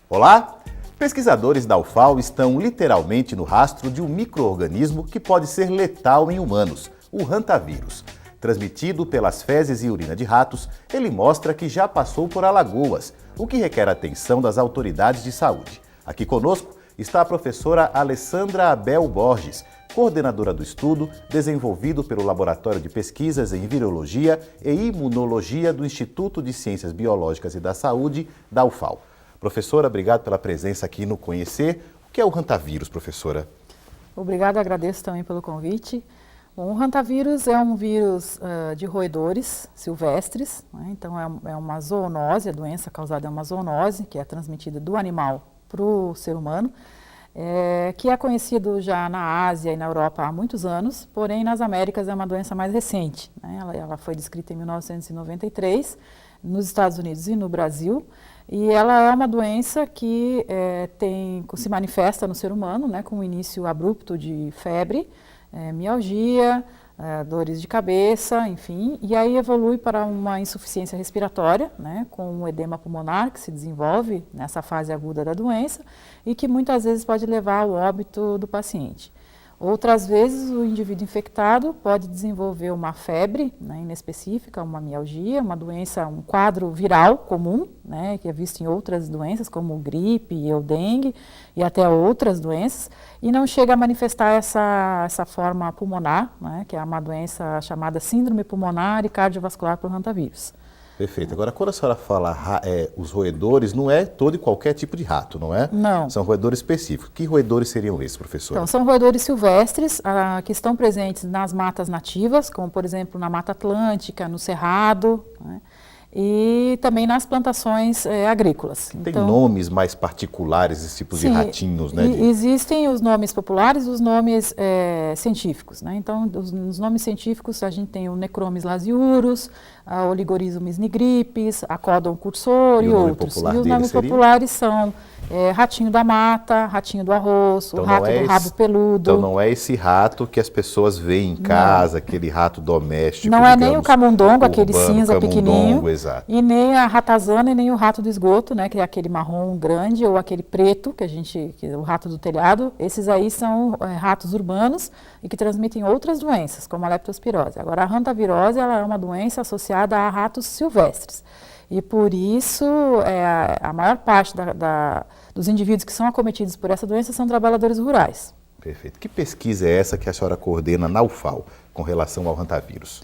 Olá! Pesquisadores da UFAL estão literalmente no rastro de um micro-organismo que pode ser letal em humanos, o hantavírus. Transmitido pelas fezes e urina de ratos, ele mostra que já passou por Alagoas, o que requer a atenção das autoridades de saúde. Aqui conosco está a professora Alessandra Abel Borges, coordenadora do estudo desenvolvido pelo Laboratório de Pesquisas em Virologia e Imunologia do Instituto de Ciências Biológicas e da Saúde, da UFAL. Professora, obrigado pela presença aqui no Conhecer. O que é o hantavírus, professora? Obrigada, agradeço também pelo convite. Bom, o hantavírus é um vírus de roedores silvestres, né? Então é uma zoonose, a doença causada é uma zoonose, que é transmitida do animal para o ser humano, que é conhecido já na Ásia e na Europa há muitos anos, porém nas Américas é uma doença mais recente, né? Ela foi descrita em 1993, nos Estados Unidos e no Brasil, e ela é uma doença que se manifesta no ser humano, né, com um início abrupto de febre, mialgia, dores de cabeça, enfim, e aí evolui para uma insuficiência respiratória, né, com um edema pulmonar que se desenvolve nessa fase aguda da doença e que muitas vezes pode levar ao óbito do paciente. Outras vezes, o indivíduo infectado pode desenvolver uma febre, né, inespecífica, uma mialgia, uma doença, um quadro viral comum, né, que é visto em outras doenças, como gripe e o dengue, e até outras doenças, e não chega a manifestar essa forma pulmonar, né, que é uma doença chamada síndrome pulmonar e cardiovascular por hantavírus. Perfeito. Agora, quando a senhora fala os roedores, não é todo e qualquer tipo de rato, não é? Não. São roedores específicos. Que roedores seriam esses, professora? Então, são roedores silvestres que estão presentes nas matas nativas, como, por exemplo, na Mata Atlântica, no Cerrado, né? E também nas plantações agrícolas. Tem nomes mais particulares, esse tipo de ratinhos, né? Existem os nomes populares e os nomes científicos, né? Então, os nomes científicos, a gente tem o Necromis lasiurus, a Oligorismus nigripes, a Codon cursor e outros. E os nomes populares são ratinho da mata, ratinho do arroz, então, o rato do rabo peludo. Então não é esse rato que as pessoas veem em casa, aquele rato doméstico. Não é nem o camundongo, aquele cinza pequenininho, exato. E nem a ratazana e nem o rato do esgoto, né, que é aquele marrom grande, ou aquele preto, que é o rato do telhado. Esses aí são ratos urbanos e que transmitem outras doenças, como a leptospirose. Agora, a hantavirose ela é uma doença associada a ratos silvestres. E por isso, a maior parte dos indivíduos que são acometidos por essa doença são trabalhadores rurais. Perfeito. Que pesquisa é essa que a senhora coordena na UFAL com relação ao hantavírus?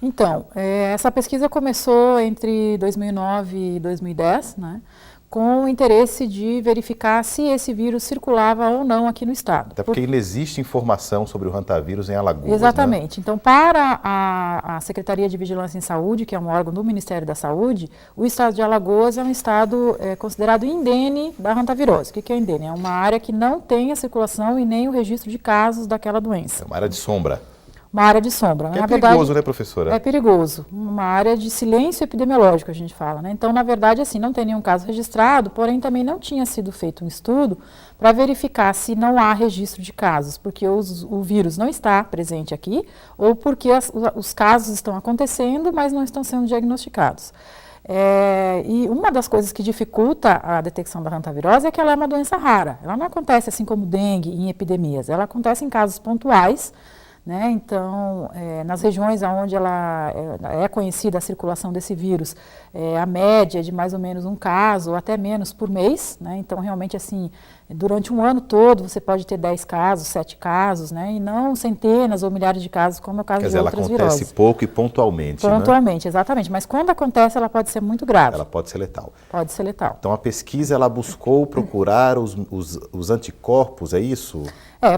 Então, essa pesquisa começou entre 2009 e 2010, né, com o interesse de verificar se esse vírus circulava ou não aqui no estado. Até porque ainda existe informação sobre o hantavírus em Alagoas. Exatamente. Né? Então, para a Secretaria de Vigilância em Saúde, que é um órgão do Ministério da Saúde, o estado de Alagoas é um estado considerado indene da hantavirose. O que é indene? É uma área que não tem a circulação e nem o registro de casos daquela doença. É uma área de sombra. Uma área de sombra. Que é perigoso, né, professora? É perigoso. Uma área de silêncio epidemiológico, a gente fala, né? Então, na verdade, assim, não tem nenhum caso registrado, porém também não tinha sido feito um estudo para verificar se não há registro de casos, porque o vírus não está presente aqui, ou porque os casos estão acontecendo, mas não estão sendo diagnosticados. E uma das coisas que dificulta a detecção da hantavirose é que ela é uma doença rara. Ela não acontece assim como dengue em epidemias, ela acontece em casos pontuais, né? Então, nas regiões onde ela é conhecida a circulação desse vírus, a média é de mais ou menos um caso, ou até menos por mês, né? Então, realmente, assim, durante um ano todo, você pode ter 10 casos, 7 casos, né? E não centenas ou milhares de casos, como é o caso de outras viroses. Ela acontece pouco e pontualmente, Pontualmente, né? Exatamente. Mas quando acontece, ela pode ser muito grave. Ela pode ser letal. Pode ser letal. Então, a pesquisa, ela buscou procurar os anticorpos, é isso?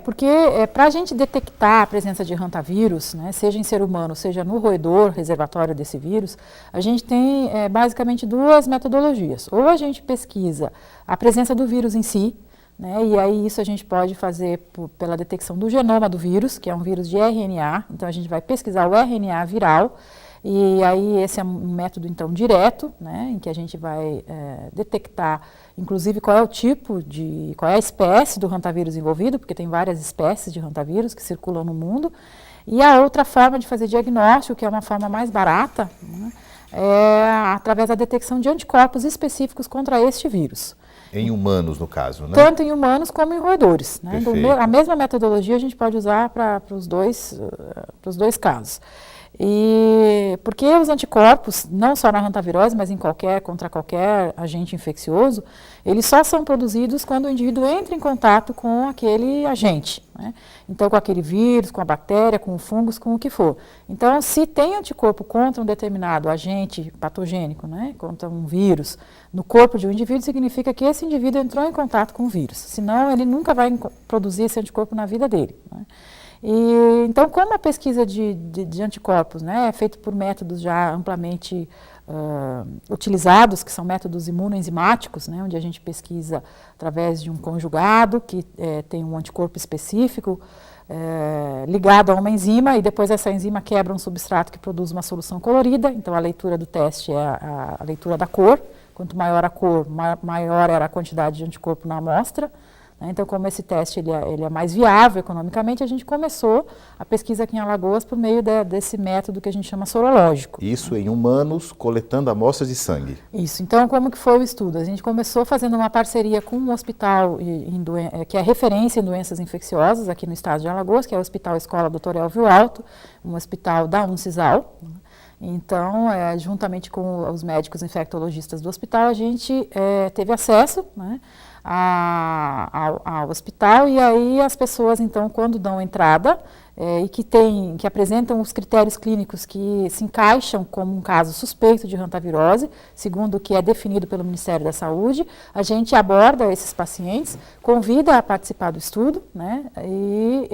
Porque para a gente detectar a presença de hantavírus, né, seja em ser humano, seja no roedor, reservatório desse vírus, a gente tem basicamente duas metodologias. Ou a gente pesquisa a presença do vírus em si, né, e aí isso a gente pode fazer pela detecção do genoma do vírus, que é um vírus de RNA, então a gente vai pesquisar o RNA viral, E aí esse é um método, então, direto, né, em que a gente vai detectar, inclusive, qual é o tipo qual é a espécie do hantavírus envolvido, porque tem várias espécies de hantavírus que circulam no mundo. E a outra forma de fazer diagnóstico, que é uma forma mais barata, né, é através da detecção de anticorpos específicos contra este vírus. Em humanos, no caso, né? Tanto em humanos como em roedores, né? A mesma metodologia a gente pode usar para os dois casos. E porque os anticorpos, não só na hantavirose, mas contra qualquer agente infeccioso, eles só são produzidos quando o indivíduo entra em contato com aquele agente, né? Então, com aquele vírus, com a bactéria, com o fungos, com o que for. Então, se tem anticorpo contra um determinado agente patogênico, né, contra um vírus, no corpo de um indivíduo, significa que esse indivíduo entrou em contato com o vírus. Senão, ele nunca vai produzir esse anticorpo na vida dele, né? E, então, como a pesquisa de anticorpos, né, é feita por métodos já amplamente utilizados, que são métodos imunoenzimáticos, né, onde a gente pesquisa através de um conjugado que tem um anticorpo específico ligado a uma enzima, e depois essa enzima quebra um substrato que produz uma solução colorida. Então, a leitura do teste é a leitura da cor. Quanto maior a cor, maior era a quantidade de anticorpo na amostra. Então, como esse teste ele é mais viável economicamente, a gente começou a pesquisa aqui em Alagoas por meio desse método que a gente chama sorológico. Isso em humanos, coletando amostras de sangue. Isso. Então, como que foi o estudo? A gente começou fazendo uma parceria com um hospital que é referência em doenças infecciosas aqui no estado de Alagoas, que é o Hospital Escola Dr. Elvio Alto, um hospital da Uncisal. Então, juntamente com os médicos infectologistas do hospital, a gente teve acesso, né, ao hospital, e aí as pessoas, então, quando dão entrada e que apresentam os critérios clínicos que se encaixam como um caso suspeito de hantavirose, segundo o que é definido pelo Ministério da Saúde, a gente aborda esses pacientes, convida a participar do estudo, né, e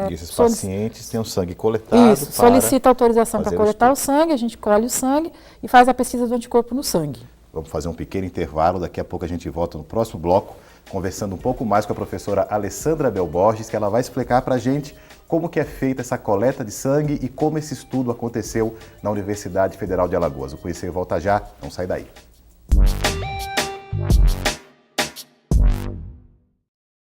esses pacientes têm o sangue coletado. Isso, solicita autorização para coletar o sangue, a gente colhe o sangue e faz a pesquisa do anticorpo no sangue. Vamos fazer um pequeno intervalo, daqui a pouco a gente volta no próximo bloco, conversando um pouco mais com a professora Alessandra Bel Borges, que ela vai explicar para a gente como que é feita essa coleta de sangue e como esse estudo aconteceu na Universidade Federal de Alagoas. O Conhecer volta já, não sai daí.